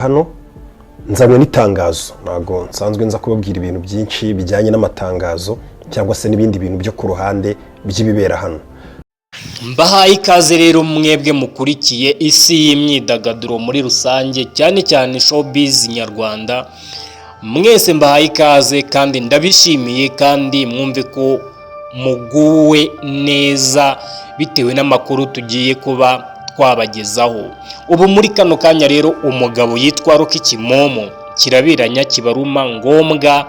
Hano nzanywe n'itangazo, ntago nsanzwe nza kubabwira ibintu byinshi bijyanye n'amatangazo cyangwa se n'ibindi bintu byo ku ruhande by'ibibera hano. Mbahaye ikaze rero mwebwe mukurikiye isi y'imyidagaduro muri rusange, cyane cyane showbiz nyarwanda. Mwese mbahaye ikaze kandi ndabishimiye, kandi mwumve ko muguwe neza bitewe n'amakuru tugiye kuba twabagezaho. Ubu muri kano kanya rero umugabo yitwa Rocky Kimomo kirabiranya kibaruma ngombwa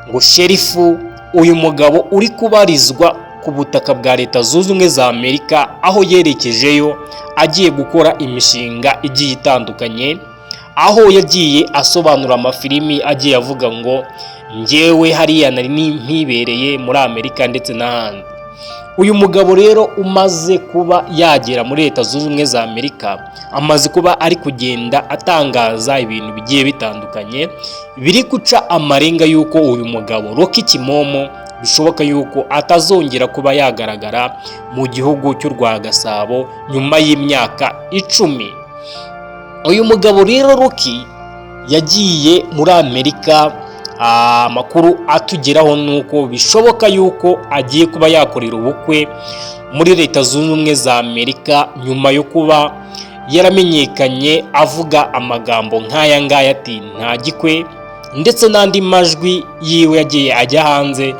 ngo sherifu, uyu mugabo uri kubarizwa ku butaka bwa Leta Zunze Ubumwe za Amerika, aho yerekejeyo agiye gukora imishinga igiye itandukanye, aho yagiye asobanura amafilimi agiye avuga ngo njyewe hariya nari ntibereye muri Amerika ndetse n'ahandi. Uyu mugabo rero umaze kuba yagera muri Leta Zunze Ubumwe za Amerika, amaze kuba ari kugenda atangaza ibintu bigiye bitandukanye biri guca amarenga y'uko uyu mugabo Rocky Kimomo bishoboka yuko atazongera kuba yagaragara mu gihugu cy'u Rwagasabo nyuma y'imyaka 10. Uyu mugabo rero Rocky yagiye muri Amerika. Amakuru atugeraho nuko bishoboka yuko agiye kuba yakorera ubukwe muri Leta Zunze Ubumwe za Amerika, nyuma yo kuba yaramenyekanye avuga amagambo nk'aya ngaya ati nta gikwe, ndetse n'andi majwi yiwe yagiye ajya hanze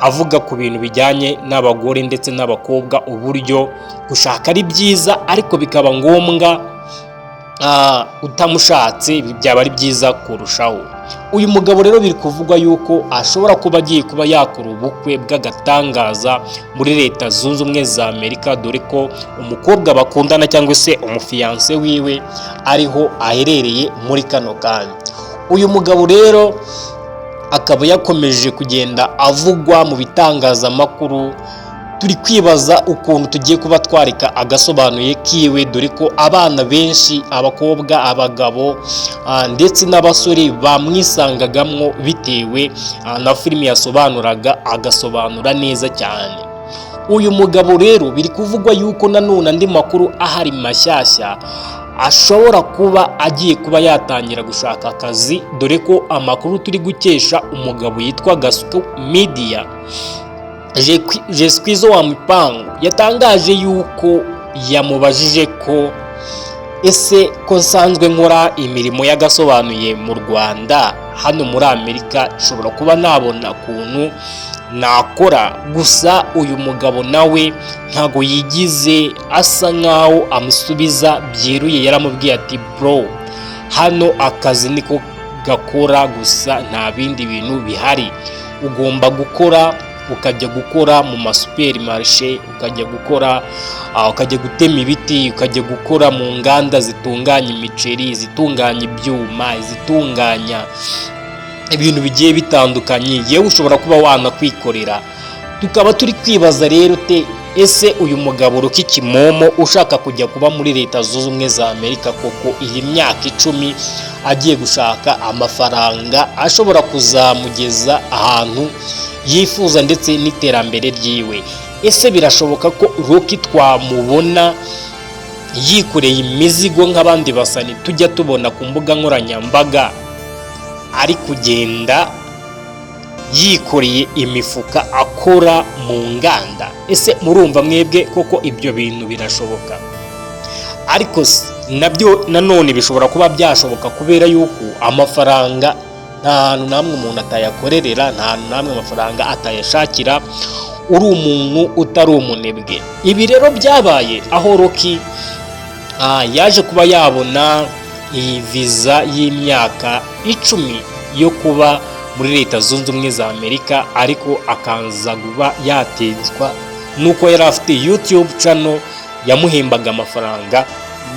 avuga ku bintu bijyanye n'abagore ndetse n'abakobwa, uburyo gushaka ari byiza ariko bikaba ngombwa utamushatse byaba ari byiza kurushaho. Uyu mugabo rero biri kuvugwa yuko ashobora kuba agiye kuba yakora ubukwe bw'agatangaza muri Leta Zunze Ubumwe za Amerika, dore ko umukobwa bakundana cyangwa se umufiyanse wiwe ariho aherereye muri kano kanya. Uyu mugabo rero akaba yakomeje kugenda avugwa mu bitangazamakuru. Turi kwibaza ukuntu tugiye kuba twarika agasobanuye kiwe, dore ko abana benshi, abakobwa, abagabo ndetse n'abasore bamwisangagamwo bitewe na filimi yasobanuraga, agasobanura neza cyane. Uyu mugabo rero biri kuvugwa yuko nanone andi makuru ahari mashyashya ashobora kuba agiye kuba yatangira gushaka akazi, dore ko amakuru turi gukesha umugabo yitwa Gasuku Media Jesquizo wa Mipango yatangaje yuko yamubajije ko ese ko nsanzwe nkora imirimo y'agasobanuye mu Rwanda, hano muri Amerika ishobora kuba nabona kuntu nakora. Gusa uyu mugabo nawe ntago yigize asa nkaho amusubiza byeruye. Yaramubwiye ati bro, hano akazi niko gakora, gusa nta bindi bintu bihari. Ugomba gukora, ukajya gukora mu masuperimarishe, ukajya gukora ukajya gutema ibiti, ukajya gukora mu nganda zitunganya imiceri, zitunganya ibyuma, zitunganya ibintu bigiye bitandukanye, yewe ushobora kuba wanakwikorera. Tukaba turi kwibaza rero ese uyu mugabo Rocky Kimomo ushaka kujya kuba muri Leta Zunze Ubumwe za Amerika, koko iyi myaka 10 agiye gushaka amafaranga ashobora kuzamugeza ahantu yifuza ndetse n'iterambere ryiwe, ese birashoboka ko Rocky twamubona yikoreye imizigo nk'abandi basani tujya tubona ku mbuga nkoranyambaga, ari kugenda yikoreye imifuka akora mu nganda? Ese murumva mwebwe koko ibyo bintu birashoboka? Ariko nabyo nanone bishobora kuba byashoboka, kubera yuko amafaranga nta hantu namwe umuntu atayakorerera, nta hantu namwe amafaranga atayashakira uri umuntu utari umunebwe. Ibi rero byabaye aho Rocky yaje kuba yabona iyi visa y'imyaka 10 yo kuba muri Leta Zunze Ubumwe za Amerika, ariko akanza kuba yatezwa nuko yari afite YouTube channel yamuhembaga amafaranga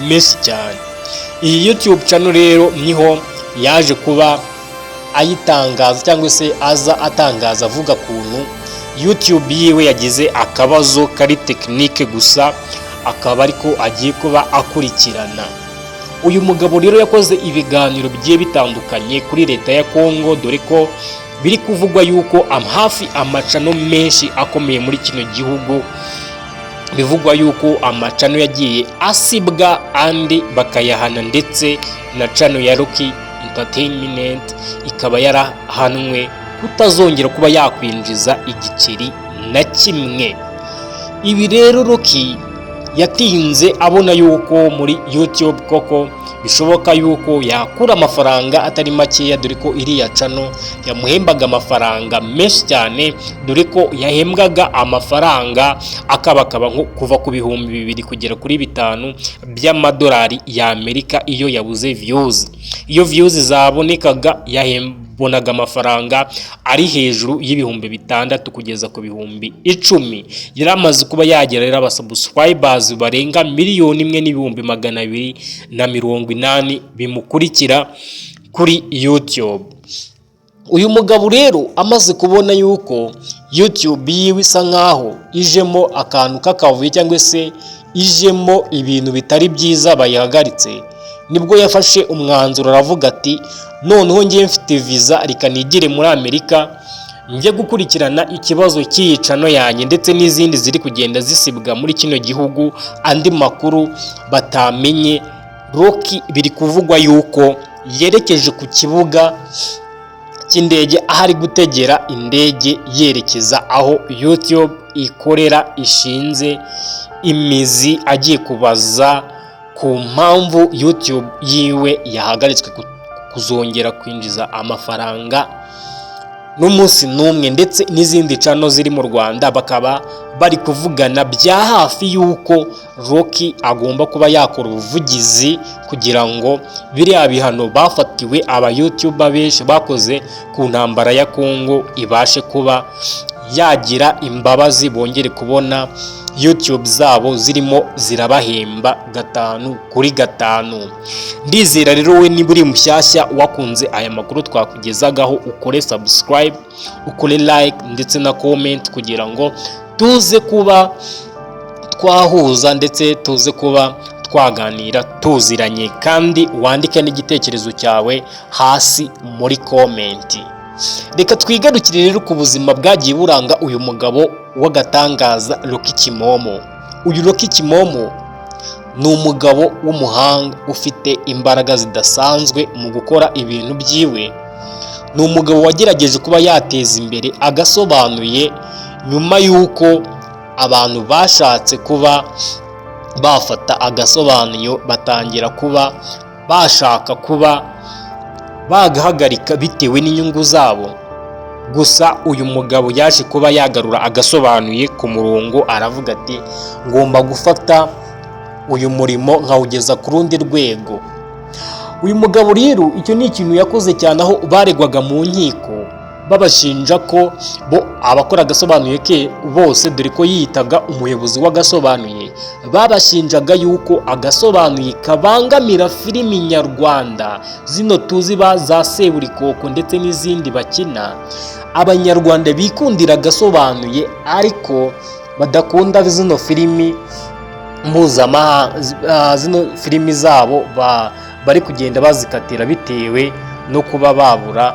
menshi cyane. Iyi YouTube channel rero niho yaje kuba ayitangaza cyangwa se aza atangaza avuga kuntu YouTube yiwe yagize akabazo kari tekinike gusa, akaba ariko agiye kuba akurikirana. Uyu mugabo rero yakoze ibiganiro bigiye bitandukanye kuri Leta ya Kongo, dore ko biri kuvugwa yuko hafi amacano menshi akomeye muri kino gihugu bivugwa yuko amacano yagiye asibwa andi bakayahana, ndetse na cano ya Rocky Entertainment ikaba yarahanwe kutazongera kuba yakwinjiza igiceri na kimwe. Ibi rero Rocky yatinze abona yuko muri YouTube koko bishoboka yuko yakura amafaranga atari makeya, dore ko iriya cano yamuhembaga amafaranga menshi cyane, dore ko yahembwaga amafaranga akabakaba nko kuva ku bihumbi 2 kugera kuri 5 by'amadolari y'Amerika iyo yabuze views. Iyo views zabonekaga bonaga amafaranga ari hejuru y'ibihumbi 6 kugeza ku bihumbi 10. Yaramaze kuba yagera rero abasubscribers barenga 1,280,000 bimukurikira kuri YouTube. Uyu mugabo rero amaze kubona yuko YouTube yiwe isa nkaho ijemo akantu k'akavuyo cyangwa se ijemo ibintu bitari byiza bayihagaritse, nibwo yafashe umwanzuro aravuga ati noneho ngiye mfite visa reka nigire muri Amerika njye gukurikirana ikibazo cy'iyicano yanjye ndetse n'izindi ziri kugenda zisibwa muri kino gihugu andi makuru batamenye. Rocky biri kuvugwa yuko yerekeje ku kibuga cy'indege ahari gutegera indege yerekeza aho YouTube ikorera ishinze imizi, agiye kubaza ku mpamvu YouTube yiwe yahagaritswe kuzongera kwinjiza amafaranga n'umunsi n'umwe, ndetse n'izindi cano ziri mu Rwanda bakaba bari kuvugana bya hafi yuko Rocky agomba kuba yakora ubuvugizi kugira ngo biriya bihano bafatiwe aba YouTuber benshi bakoze ku ntambara ya Congo ibashe kuba yagira imbabazi, bongere kubona YouTube zabo zirimo zirabahemba 5/5. Ndizera rero we niba uri mushyashya wakunze aya makuru twakugezagaho, ukore subscribe, ukore like ndetse na comment kugira ngo tuze kuba twahuza ndetse tuze kuba twaganira tuziranye, kandi wandike n'igitekerezo cyawe hasi muri comment. Reka twigarukire rero ku buzima bwagiye buranga uyu mugabo w'agatangaza Rocky Kimomo. Uyu Rocky Kimomo ni umugabo w'umuhanga ufite imbaraga zidasanzwe mu gukora ibintu byiwe. Ni umugabo wagerageje kuba yateza imbere agasobanuye nyuma y'uko abantu bashatse kuba bafata agasobanuyo batangira kuba bashaka kuba bagahagarika bitewe n'inyungu zabo. Gusa uyu mugabo yaje kuba yagarura agasobanuye ku murongo, aravuga ati ngomba gufata uyu murimo nkawugeza ku rundi rwego. Uyu mugabo rero icyo ni ikintu yakoze cyane, aho baregwaga mu nkiko babashinja ko bo abakora agasobanuye ke bose, dore ko yiyitaga umuyobozi w'agasobanuye, babashinjaga yuko agasobanuye kabangamira filimi nyarwanda zino tuzi za Seburikoko ndetse n'izindi bakina. Abanyarwanda bikundira agasobanuye ariko badakunda zino filimi mpuzamahanga, zino filimi zabo bari kugenda bazikatira bitewe no kuba babura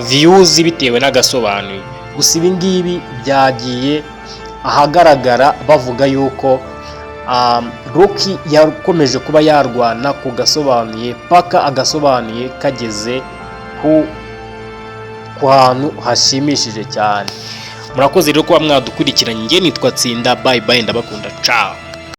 views bitewe n'agasobanuye. Gusa ibi ngibi byagiye ahagaragara bavuga yuko Rocky yakomeje kuba yarwana ku gasobanuye paka agasobanuye kageze ku hantu hashimishije cyane. Murakoze rero kuba mwadukurikiranye. Nge nitwa Tsinda, bye bye, ndabakunda, ciao.